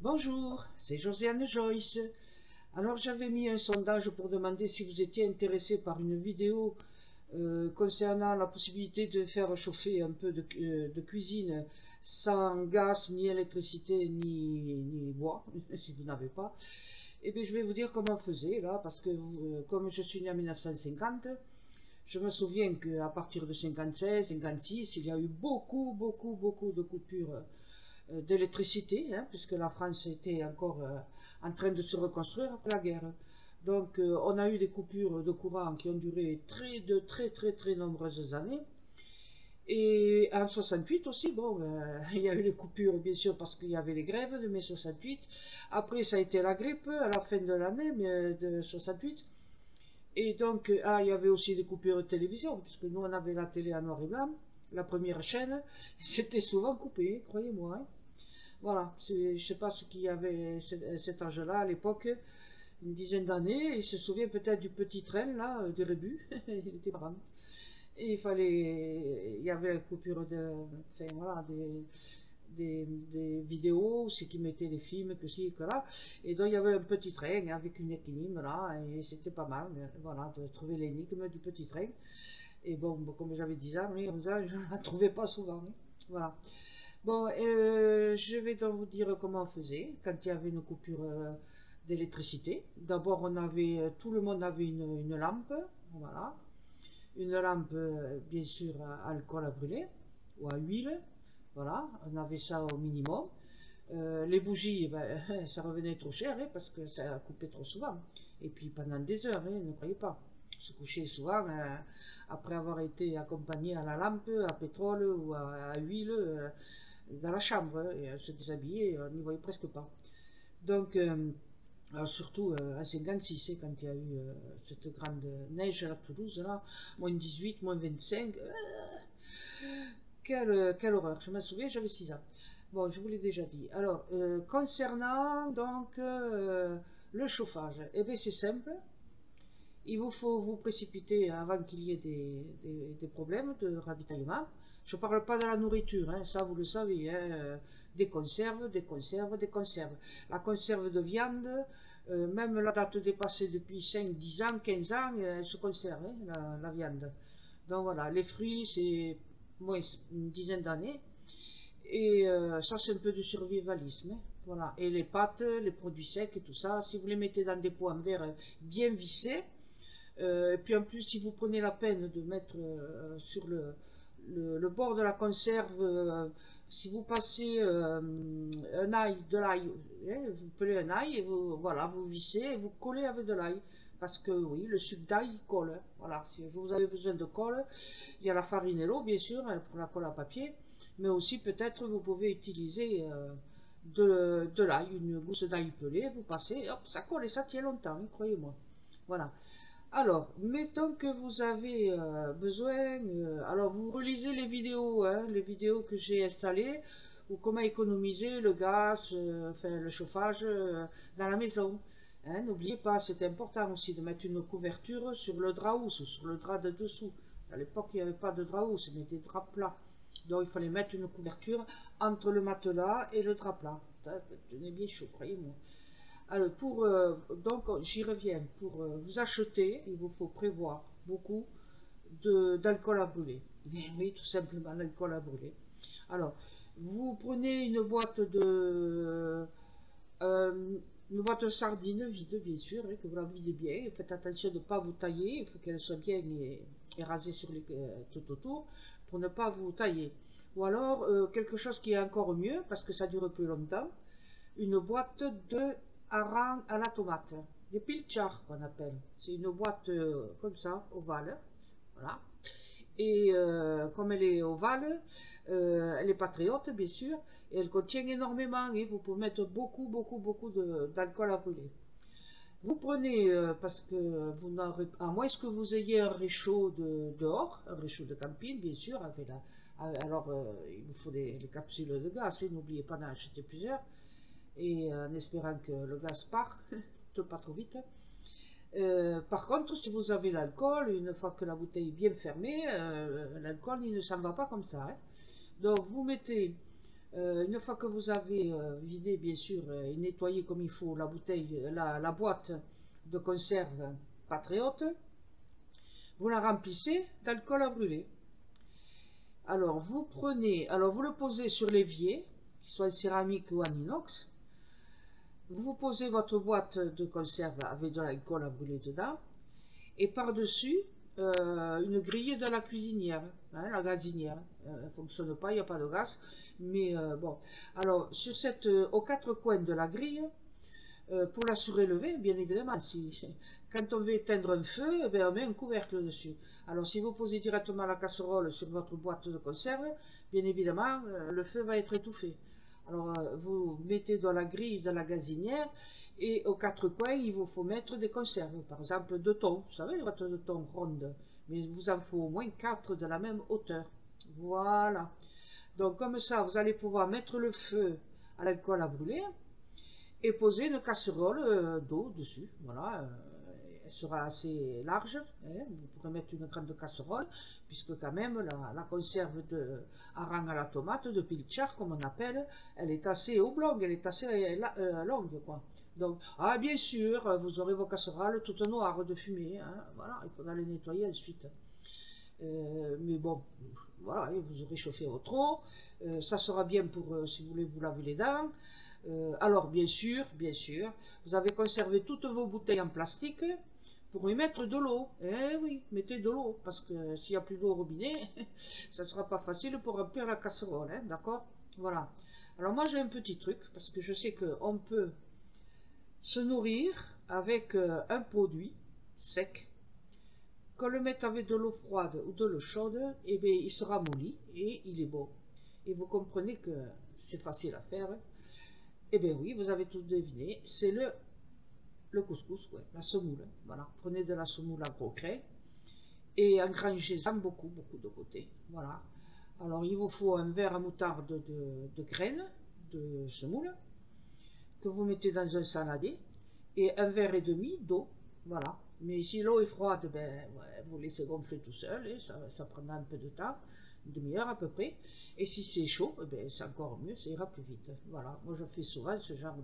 Bonjour, c'est Josiane Joyce. Alors j'avais mis un sondage pour demander si vous étiez intéressé par une vidéo concernant la possibilité de faire chauffer un peu de cuisine sans gaz, ni électricité, ni bois, si vous n'avez pas. Eh bien je vais vous dire comment on faisait là, parce que comme je suis né en 1950, je me souviens qu'à partir de 56, 56, il y a eu beaucoup de coupures d'électricité, hein, puisque la France était encore en train de se reconstruire après la guerre. Donc on a eu des coupures de courant qui ont duré très nombreuses années. Et en 68 aussi, bon, il y a eu les coupures bien sûr parce qu'il y avait les grèves de mai 68. Après ça a été la grippe à la fin de l'année de 68. Et donc, il y avait aussi des coupures de télévision, puisque nous on avait la télé en noir et blanc, la première chaîne, c'était souvent coupé, croyez-moi, hein. Voilà, je ne sais pas ce qu'il y avait cet âge-là à l'époque, une dizaine d'années. Il se souvient peut-être du petit train là, de Rébus, il était marrant. Et il y avait la coupure enfin voilà, des vidéos, c'est qui mettaient les films, que ci, que là. Et donc il y avait un petit train avec une énigme là, et c'était pas mal, voilà, de trouver l'énigme du petit train. Et bon, comme j'avais 10 ans, mais 11 ans, je ne la trouvais pas souvent, hein. Voilà. Bon, je vais donc vous dire comment on faisait quand il y avait une coupure d'électricité. D'abord, tout le monde avait une lampe, voilà, une lampe bien sûr à alcool à brûler ou à huile, voilà, on avait ça au minimum. Les bougies, eh ben, ça revenait trop cher hein, parce que ça coupait trop souvent. Et puis pendant des heures, hein, ne croyez pas. Se coucher souvent après avoir été accompagné à la lampe, à pétrole ou à huile dans la chambre hein, et se déshabiller, on n'y voyait presque pas. Donc, surtout à 56, hein, quand il y a eu cette grande neige à Toulouse, là, moins 18, moins 25, quelle horreur, je me souviens, j'avais 6 ans. Bon, je vous l'ai déjà dit. Alors, concernant donc le chauffage, eh bien c'est simple. Il vous faut vous précipiter avant qu'il y ait des problèmes de ravitaillement. Je ne parle pas de la nourriture, hein, ça vous le savez, hein, des conserves, des conserves, des conserves. La conserve de viande, même la date dépassée depuis 5, 10 ans, 15 ans, elle se conserve, hein, la viande. Donc voilà, les fruits, c'est moins une dizaine d'années. Et ça, c'est un peu du survivalisme, hein, voilà. Et les pâtes, les produits secs et tout ça, si vous les mettez dans des pots en verre bien vissés, et puis en plus, si vous prenez la peine de mettre sur le bord de la conserve, si vous passez un ail, de l'ail, hein, vous pelez un ail et voilà, vous vissez et vous collez avec de l'ail. Parce que oui, le sucre d'ail il colle, hein. Voilà, si vous avez besoin de colle, il y a la farine et l'eau, bien sûr, hein, pour la colle à papier. Mais aussi, peut-être, vous pouvez utiliser de l'ail, une gousse d'ail pelée, vous passez, hop, ça colle et ça tient longtemps, hein, croyez-moi. Voilà. Alors, mettons que vous avez besoin, alors vous relisez les vidéos, hein, les vidéos que j'ai installées, ou comment économiser le gaz, enfin le chauffage dans la maison. Hein, n'oubliez pas, c'est important aussi de mettre une couverture sur le drap housse, sur le drap de dessous. À l'époque, il n'y avait pas de drap housse, mais des draps plats. Donc il fallait mettre une couverture entre le matelas et le drap plat. Tenez bien chaud, croyez-moi. Alors, donc, j'y reviens. Pour vous acheter, il vous faut prévoir beaucoup d'alcool à brûler. Oui, tout simplement, l'alcool à brûler. Alors, vous prenez une boîte de sardines vide, bien sûr, hein, que vous la videz bien. Faites attention de ne pas vous tailler. Il faut qu'elle soit bien érasée tout autour pour ne pas vous tailler. Ou alors, quelque chose qui est encore mieux, parce que ça dure plus longtemps, une boîte de hareng à la tomate, des pilchars qu'on appelle. C'est une boîte comme ça, ovale, voilà. Et comme elle est ovale, elle n'est pas très haute, bien sûr, et elle contient énormément, et vous pouvez mettre beaucoup d'alcool à brûler. Vous prenez, parce que vous n'aurez, à moins que vous ayez un réchaud dehors, un réchaud de camping, bien sûr, alors il vous faut les capsules de gaz, et n'oubliez pas d'en acheter plusieurs, et en espérant que le gaz part, pas trop vite. Par contre, si vous avez l'alcool, une fois que la bouteille est bien fermée, l'alcool il ne s'en va pas comme ça, hein. Donc vous mettez Une fois que vous avez vidé, bien sûr, et nettoyé comme il faut la bouteille, la boîte de conserve Patriote, vous la remplissez d'alcool à brûler. Alors, vous prenez, alors vous le posez sur l'évier, qu'il soit en céramique ou en inox. Vous posez votre boîte de conserve avec de l'alcool à brûler dedans. Et par-dessus, une grille de la cuisinière, hein, la gazinière. Elle ne fonctionne pas, il n'y a pas de gaz. Mais bon, alors sur aux quatre coins de la grille, pour la surélever, bien évidemment, quand on veut éteindre un feu, eh bien, on met un couvercle dessus. Alors si vous posez directement la casserole sur votre boîte de conserve, bien évidemment, le feu va être étouffé. Alors vous mettez dans la grille de la gazinière, et aux quatre coins, il vous faut mettre des conserves. Par exemple, 2 thons, vous savez, les boîtes de thon rondes. Mais il vous en faut au moins 4 de la même hauteur. Voilà. Donc comme ça, vous allez pouvoir mettre le feu à l'alcool à brûler et poser une casserole d'eau dessus. Voilà, elle sera assez large. Hein. Vous pourrez mettre une grande casserole, puisque quand même la conserve de hareng à la tomate, de pilchard comme on appelle, elle est assez oblongue, elle est assez longue, quoi. Donc, ah, bien sûr, vous aurez vos casseroles toutes noires de fumée. Hein. Voilà, il faudra les nettoyer ensuite. Mais bon, voilà, vous aurez chauffé votre eau. Ça sera bien pour si vous voulez vous laver les dents. Alors, bien sûr, vous avez conservé toutes vos bouteilles en plastique pour y mettre de l'eau. Eh oui, mettez de l'eau, parce que s'il n'y a plus d'eau au robinet, ça ne sera pas facile pour remplir la casserole, hein, d'accord? Voilà. Alors moi, j'ai un petit truc, parce que je sais qu'on peut se nourrir avec un produit sec. Qu'on le mette avec de l'eau froide ou de l'eau chaude, eh bien, il sera molli et il est bon. Et vous comprenez que c'est facile à faire. Eh bien oui, vous avez tout deviné, c'est le couscous, ouais, la semoule. Voilà, prenez de la semoule à gros crais et engrangez-en beaucoup, beaucoup de côté. Voilà. Alors il vous faut un verre à moutarde de graines de semoule que vous mettez dans un saladier et un verre et demi d'eau. Voilà. Mais si l'eau est froide, ben, ouais, vous laissez gonfler tout seul et ça prendra un peu de temps, une demi-heure à peu près. Et si c'est chaud, eh ben, c'est encore mieux, ça ira plus vite. Voilà, moi je fais souvent ce genre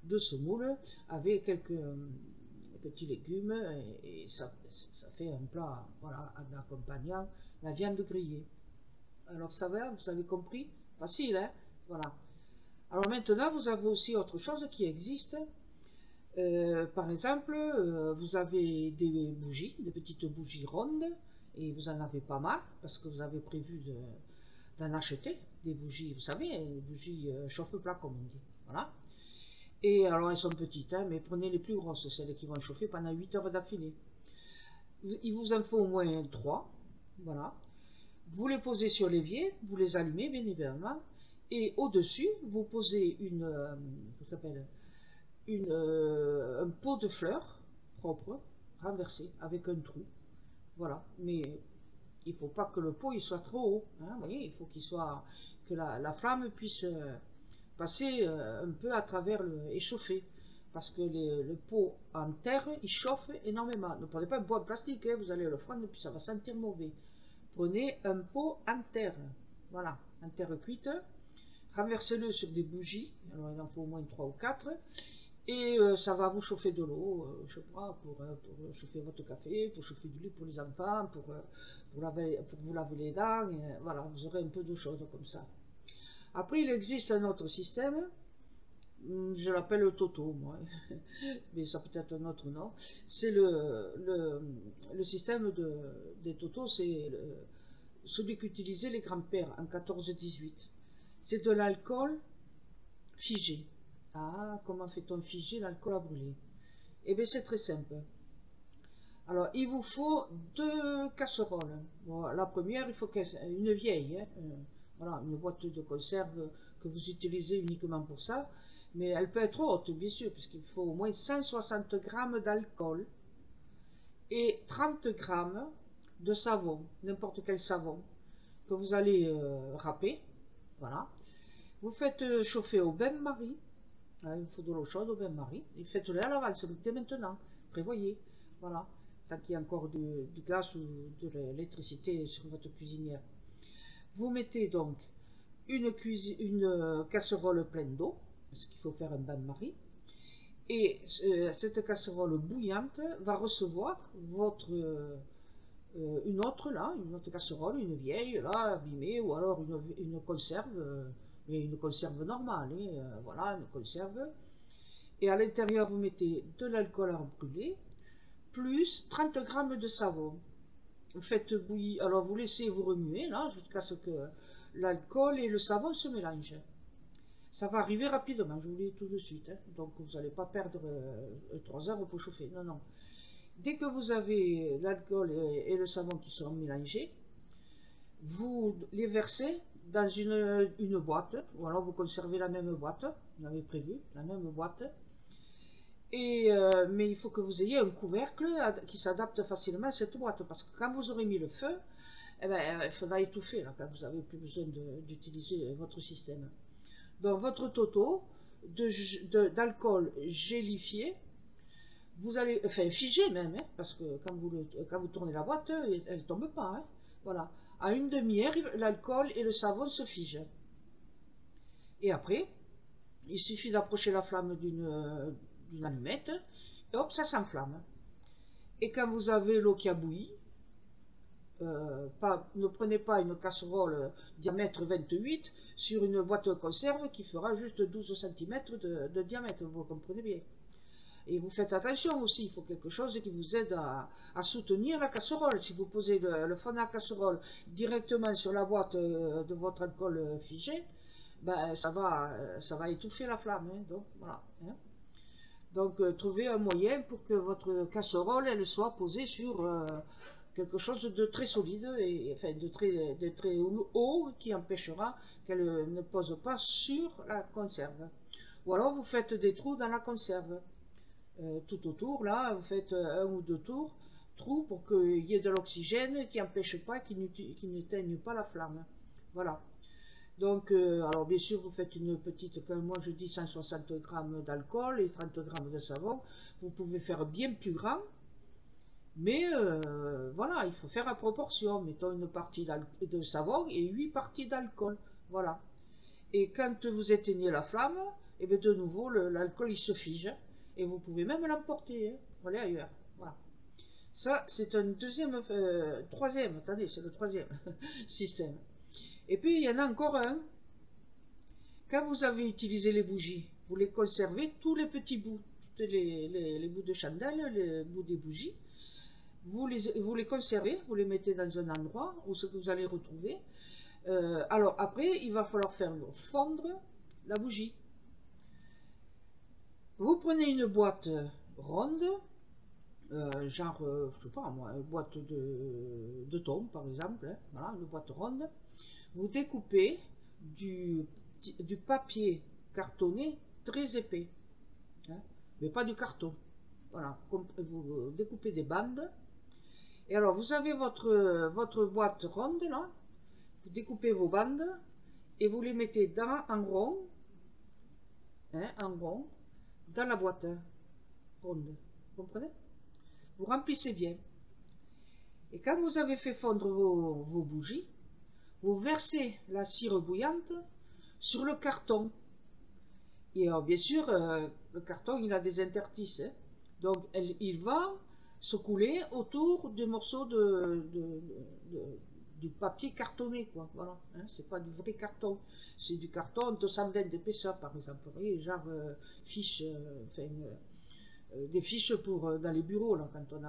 de semoule avec quelques petits légumes et ça fait un plat, voilà, en accompagnant la viande grillée. Alors ça va, vous avez compris? Facile, hein? Voilà. Alors maintenant, vous avez aussi autre chose qui existe. Par exemple, vous avez des bougies, des petites bougies rondes, et vous en avez pas mal, parce que vous avez prévu d'en acheter, des bougies, vous savez, des bougies chauffe-plat, comme on dit. Voilà. Et alors, elles sont petites, hein, mais prenez les plus grosses, celles qui vont chauffer pendant 8 heures d'affilée. Il vous en faut au moins 3, voilà. Vous les posez sur l'évier, vous les allumez, bien évidemment, et au-dessus, vous posez ça s'appelle un pot de fleurs propre, renversé, avec un trou. Voilà, mais il ne faut pas que le pot il soit trop haut. Hein, vous voyez, il faut que la flamme puisse passer un peu à travers et chauffer. Parce que le pot en terre, il chauffe énormément. Ne prenez pas un pot en plastique, hein, vous allez le froid, puis ça va sentir mauvais. Prenez un pot en terre, voilà, en terre cuite. Renversez-le sur des bougies, alors il en faut au moins 3 ou 4. Et ça va vous chauffer de l'eau, je sais pas, pour chauffer votre café, pour chauffer du lait pour les enfants, pour vous laver les dents, et, voilà, vous aurez un peu d'eau chaude comme ça. Après, il existe un autre système, je l'appelle le Toto, moi, mais ça peut être un autre nom. C'est le système des Totos, c'est celui qu'utilisaient les grands-pères en 14-18. C'est de l'alcool figé. Ah, comment fait-on figer l'alcool à brûler? Eh bien, c'est très simple. Alors, il vous faut 2 casseroles. Bon, la première, il faut une vieille, hein, voilà, une boîte de conserve que vous utilisez uniquement pour ça. Mais elle peut être haute, bien sûr, puisqu'il faut au moins 160 grammes d'alcool et 30 grammes de savon, n'importe quel savon, que vous allez râper. Voilà. Vous faites chauffer au bain-marie. Il faut de l'eau chaude au bain-marie. Et faites-le à l'avance, dès maintenant. Prévoyez. Voilà. Tant qu'il y a encore du gaz ou de l'électricité sur votre cuisinière. Vous mettez donc une casserole pleine d'eau, parce qu'il faut faire un bain-marie. Et cette casserole bouillante va recevoir une autre là, une autre casserole, une vieille là, abîmée, ou alors une conserve, mais une conserve normale, voilà, une conserve. Et à l'intérieur, vous mettez de l'alcool à brûler, plus 30 grammes de savon. Vous faites bouillir, alors vous laissez vous remuer là, jusqu'à ce que l'alcool et le savon se mélangent. Ça va arriver rapidement, je vous le dis tout de suite, hein. Donc vous n'allez pas perdre 3 heures pour chauffer, non, non. Dès que vous avez l'alcool et le savon qui sont mélangés, vous les versez dans une boîte, ou alors vous conservez la même boîte, vous avez prévu, la même boîte. Mais il faut que vous ayez un couvercle qui s'adapte facilement à cette boîte, parce que quand vous aurez mis le feu, eh ben, il faudra étouffer là, quand vous n'avez plus besoin d'utiliser votre système. Donc votre toto d'alcool gélifié, vous allez, enfin figé même, hein, parce que quand vous tournez la boîte, elle ne tombe pas. Hein, voilà. À une demi-heure, l'alcool et le savon se figent. Et après, il suffit d'approcher la flamme d'une allumette, et hop, ça s'enflamme. Et quand vous avez l'eau qui a bouilli, ne prenez pas une casserole diamètre 28 sur une boîte de conserve qui fera juste 12 cm de diamètre, vous comprenez bien. Et vous faites attention aussi, il faut quelque chose qui vous aide à soutenir la casserole. Si vous posez le fond de la casserole directement sur la boîte de votre alcool figé, ben, ça va étouffer la flamme. Hein, donc voilà. Hein. Donc trouvez un moyen pour que votre casserole elle soit posée sur quelque chose de très solide, et enfin de très haut, qui empêchera qu'elle ne pose pas sur la conserve. Ou alors vous faites des trous dans la conserve. Tout autour, là, vous faites 1 ou 2 trous pour qu'il y ait de l'oxygène qui n'empêche pas, qui n'éteigne pas la flamme. Voilà. Donc, alors bien sûr, vous faites une petite, comme moi je dis, 160 g d'alcool et 30 g de savon. Vous pouvez faire bien plus grand, mais voilà, il faut faire à proportion. Mettons une partie de savon et 8 parties d'alcool. Voilà. Et quand vous éteignez la flamme, et bien de nouveau, l'alcool il se fige. Et vous pouvez même l'emporter, hein, pour aller ailleurs. Voilà. Ça, c'est un troisième, attendez, c'est le troisième système. Et puis, il y en a encore un. Quand vous avez utilisé les bougies, vous les conservez, tous les petits bouts, tous les bouts de chandelle, les bouts des bougies, vous les conservez, vous les mettez dans un endroit où ce que vous allez retrouver. Alors après, il va falloir faire fondre la bougie. Vous prenez une boîte ronde, genre, je sais pas moi, une boîte de thon par exemple, hein, voilà, une boîte ronde. Vous découpez du papier cartonné très épais, hein, mais pas du carton. Voilà, vous découpez des bandes. Et alors, vous avez votre boîte ronde là, vous découpez vos bandes et vous les mettez en rond, hein, en rond, dans la boîte ronde, vous comprenez? Vous remplissez bien. Et quand vous avez fait fondre vos bougies, vous versez la cire bouillante sur le carton. Et alors, bien sûr, le carton, il a des interstices. Hein. Donc, il va se couler autour des morceaux du papier cartonné, quoi. Voilà. Hein, c'est pas du vrai carton. C'est du carton de 220 d'épaisseur, par exemple. Vous voyez, genre fiche, des fiches dans les bureaux, là, quand on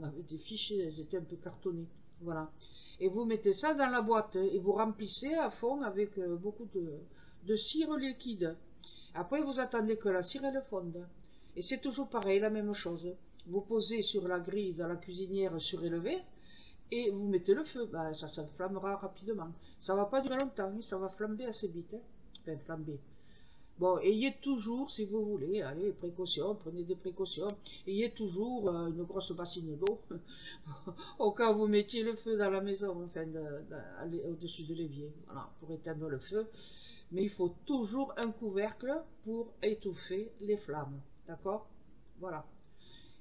avait des fiches, elles étaient un peu cartonnées. Voilà. Et vous mettez ça dans la boîte et vous remplissez à fond avec beaucoup de cire liquide. Après, vous attendez que la cire elle fonde. Et c'est toujours pareil, la même chose. Vous posez sur la grille de la cuisinière surélevée et vous mettez le feu. Ben, ça s'enflammera rapidement. Ça ne va pas durer longtemps, ça va flamber assez vite. Hein. Enfin, flamber. Bon, ayez toujours, si vous voulez, allez, précautions, prenez des précautions, ayez toujours une grosse bassine d'eau, au cas où vous mettiez le feu dans la maison, enfin, au-dessus de l'évier, voilà, pour éteindre le feu. Mais il faut toujours un couvercle pour étouffer les flammes, d'accord? Voilà.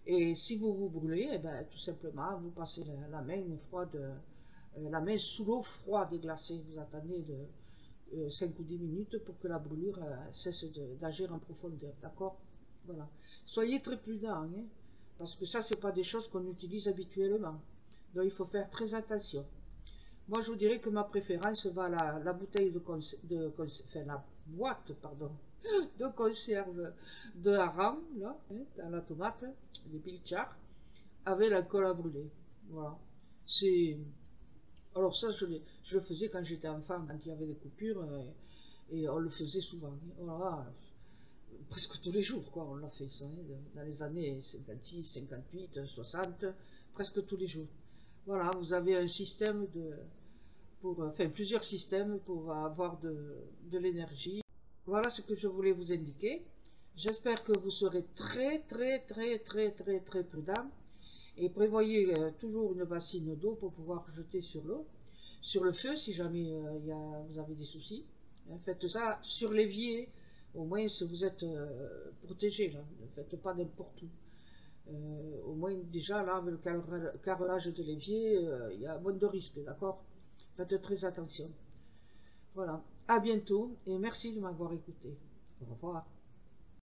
Et si vous vous brûlez, eh ben, tout simplement, vous passez la main froide la main sous l'eau froide et glacée. Vous attendez de 5 ou 10 minutes pour que la brûlure cesse d'agir en profondeur, d'accord? Voilà. Soyez très prudents, hein, parce que ça, c'est pas des choses qu'on utilise habituellement. Donc, il faut faire très attention. Moi, je vous dirais que ma préférence va à la bouteille enfin, la boîte, pardon, de conserve de hareng, là, hein, dans la tomate, les pilchars, avec l'alcool à brûler. Voilà. C'est... Alors ça, je le faisais quand j'étais enfant, quand il y avait des coupures, et on le faisait souvent. Voilà, presque tous les jours, quoi, on l'a fait ça, hein, dans les années 56, 58, 60, presque tous les jours. Voilà, vous avez un système enfin plusieurs systèmes pour avoir de l'énergie. Voilà ce que je voulais vous indiquer. J'espère que vous serez très très prudent et prévoyez toujours une bassine d'eau pour pouvoir jeter sur le feu si jamais vous avez des soucis. Faites ça sur l'évier, au moins si vous êtes protégé, là. Ne faites pas n'importe où. Au moins déjà là avec le carrelage de l'évier, il y a moins de risques, d'accord? Faites très attention. Voilà, à bientôt et merci de m'avoir écouté. Au revoir.